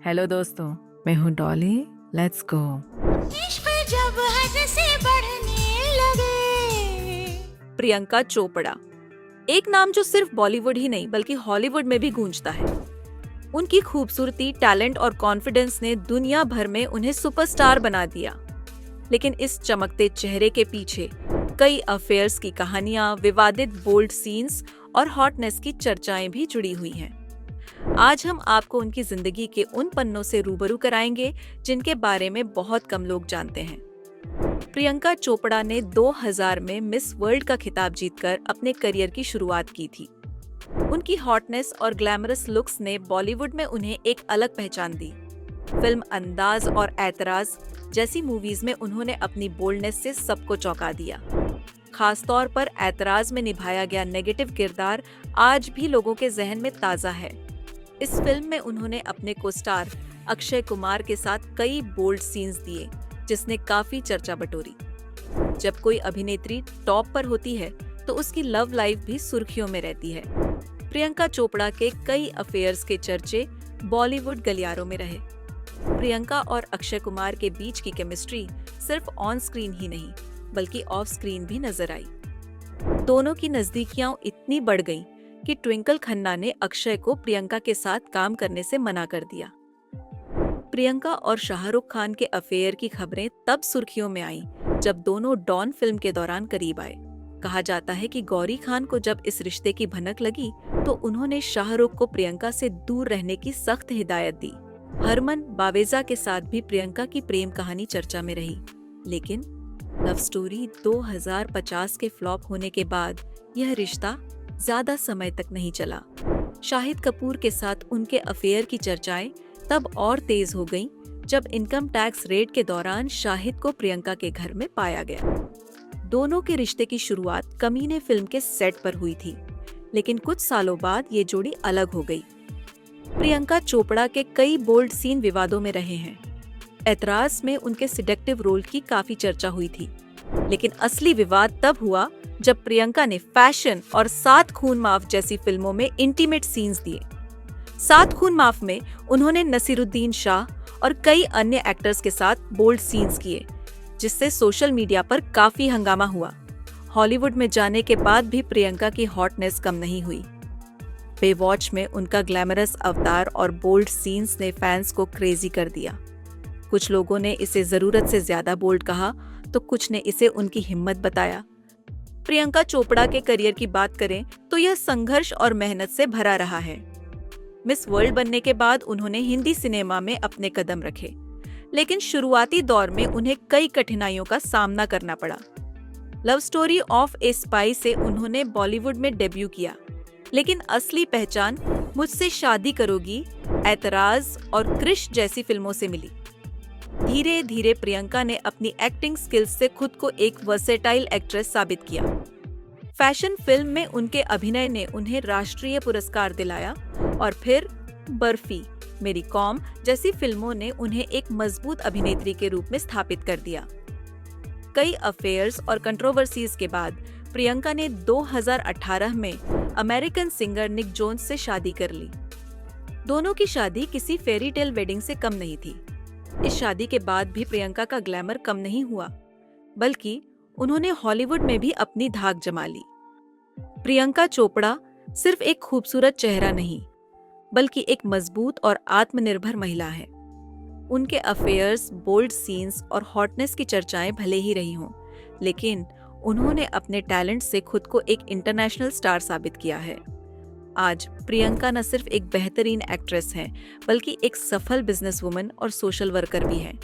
Hello दोस्तों, मैं हूँ डॉली। Let's go. इश्क जब हद से बढ़ने लगे। प्रियंका चोपड़ा, एक नाम जो सिर्फ बॉलीवुड ही नहीं बल्कि हॉलीवुड में भी गूंजता है। उनकी खूबसूरती, टैलेंट और कॉन्फिडेंस ने दुनिया भर में उन्हें सुपरस्टार बना दिया। लेकिन इस चमकते चेहरे के पीछे कई अफेयर्स की कहानियां, विवादित बोल्ड सीन्स और हॉटनेस की चर्चाएं भी जुड़ी हुई हैं। आज हम आपको उनकी जिंदगी के उन पन्नों से रूबरू कराएंगे जिनके बारे में बहुत कम लोग जानते हैं। प्रियंका चोपड़ा ने 2000 में मिस वर्ल्ड का खिताब जीतकर अपने करियर की शुरुआत की थी। उनकी हॉटनेस और ग्लैमरस लुक्स ने बॉलीवुड में उन्हें एक अलग पहचान दी। फिल्म अंदाज और ऐतराज जैसी मूवीज में उन्होंने अपनी बोल्डनेस से सबको चौंका दिया। खासतौर पर ऐतराज में निभाया गया नेगेटिव किरदार आज भी लोगों के जहन में ताजा है। इस फिल्म में उन्होंने अपने को स्टार अक्षय कुमार के साथ कई बोल्ड सीन्स दिए, जिसने काफी चर्चा बटोरी। जब कोई अभिनेत्री टॉप पर होती है तो उसकी लव लाइफ भी सुर्खियों में रहती है। प्रियंका चोपड़ा के कई अफेयर्स के चर्चे बॉलीवुड गलियारों में रहे। प्रियंका और अक्षय कुमार के बीच की केमिस्ट्री सिर्फ ऑन स्क्रीन ही नहीं बल्कि ऑफ स्क्रीन भी नजर आई। दोनों की नजदीकियां इतनी बढ़ गईं कि ट्विंकल खन्ना ने अक्षय को प्रियंका के साथ काम करने से मना कर दिया। प्रियंका और शाहरुख खान के अफेयर की खबरें तब सुर्खियों में आईं जब दोनों डॉन फिल्म के दौरान करीब आए। कहा जाता है कि गौरी खान को जब इस रिश्ते की भनक लगी तो उन्होंने शाहरुख को प्रियंका से दूर रहने की सख्त हिदायत दी। हरमन बावेजा के साथ भी प्रियंका की प्रेम कहानी चर्चा में रही, लेकिन लव स्टोरी 2050 के फ्लॉप होने के बाद यह रिश्ता ज्यादा समय तक नहीं चला। शाहिद कपूर के साथ उनके अफेयर की चर्चाएं तब और तेज हो गईं जब इनकम टैक्स रेड के दौरान शाहिद को प्रियंका के घर में पाया गया। दोनों के रिश्ते की शुरुआत कमीने फिल्म के सेट पर हुई थी, लेकिन कुछ सालों बाद ये जोड़ी अलग हो गई। प्रियंका चोपड़ा के कई बोल्ड सीन विवादों में रहे हैं। ऐतराज में उनके सिडेक्टिव रोल की काफी चर्चा हुई थी, लेकिन असली विवाद तब हुआ जब प्रियंका ने फैशन और सात खून माफ जैसी फिल्मों में इंटीमेट सीन्स दिए। सात खून माफ में उन्होंने नसीरुद्दीन शाह और कई अन्य एक्टर्स के साथ बोल्ड सीन्स किए, जिससे सोशल मीडिया पर काफी हंगामा हुआ। हॉलीवुड में जाने के बाद भी प्रियंका की हॉटनेस कम नहीं हुई। बेवॉच में उनका ग्लैमरस अवतार और बोल्ड सीन्स ने फैंस को क्रेजी कर दिया। कुछ लोगों ने इसे जरूरत से ज्यादा बोल्ड कहा तो कुछ ने इसे उनकी हिम्मत बताया। प्रियंका चोपड़ा के करियर की बात करें तो यह संघर्ष और मेहनत से भरा रहा है। मिस वर्ल्ड बनने के बाद उन्होंने हिंदी सिनेमा में अपने कदम रखे, लेकिन शुरुआती दौर में उन्हें कई कठिनाइयों का सामना करना पड़ा। Love story of A spy से उन्होंने बॉलीवुड में डेब्यू किया, लेकिन असली पहचान मुझसे शादी करोगी, ऐतराज और क्रिश जैसी फिल्मों से मिली। धीरे धीरे प्रियंका ने अपनी एक्टिंग स्किल्स से खुद को एक वर्सेटाइल एक्ट्रेस साबित किया। फैशन फिल्म में उनके अभिनय ने उन्हें राष्ट्रीय पुरस्कार दिलाया और फिर बर्फी, मेरी कॉम जैसी फिल्मों ने उन्हें एक मजबूत अभिनेत्री के रूप में स्थापित कर दिया। कई अफेयर्स और कंट्रोवर्सीज के बाद प्रियंका ने 2018 में अमेरिकन सिंगर निक जोन्स से शादी कर ली। दोनों की शादी किसी फेरी टेल वेडिंग से कम नहीं थी। इस शादी के बाद भी प्रियंका का ग्लैमर कम नहीं हुआ, बल्कि उन्होंने हॉलीवुड में भी अपनी धाक जमा ली। प्रियंका चोपड़ा सिर्फ एक खूबसूरत चेहरा नहीं, बल्कि एक मजबूत और आत्मनिर्भर महिला है। उनके अफेयर्स, बोल्ड सीन्स और हॉटनेस की चर्चाएं भले ही रही हों, लेकिन उन्होंने अपने टैलेंट से खुद को एक इंटरनेशनल स्टार साबित किया है। आज प्रियंका न सिर्फ एक बेहतरीन एक्ट्रेस हैं, बल्कि एक सफल बिजनेसवुमन और सोशल वर्कर भी हैं।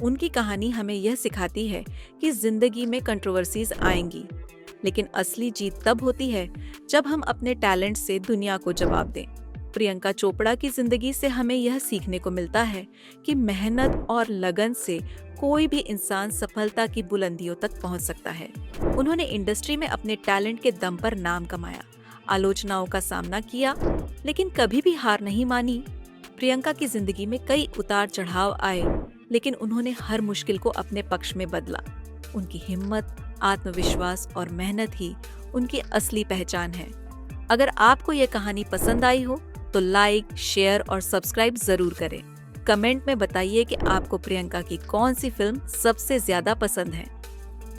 उनकी कहानी हमें यह सिखाती है कि जिंदगी में कंट्रोवर्सीज आएंगी, लेकिन असली जीत तब होती है जब हम अपने टैलेंट से दुनिया को जवाब दें। प्रियंका चोपड़ा की जिंदगी से हमें यह सीखने को मिलता है कि मेहनत और लगन से कोई भी इंसान सफलता की बुलंदियों तक पहुंच सकता है। उन्होंने इंडस्ट्री में अपने टैलेंट के दम पर नाम कमाया, आलोचनाओं का सामना किया, लेकिन कभी भी हार नहीं मानी। प्रियंका की जिंदगी में कई उतार चढ़ाव आए, लेकिन उन्होंने हर मुश्किल को अपने पक्ष में बदला। उनकी हिम्मत, आत्मविश्वास और मेहनत ही उनकी असली पहचान है। अगर आपको ये कहानी पसंद आई हो तो लाइक, शेयर और सब्सक्राइब जरूर करें। कमेंट में बताइए कि आपको प्रियंका की कौन सी फिल्म सबसे ज्यादा पसंद है।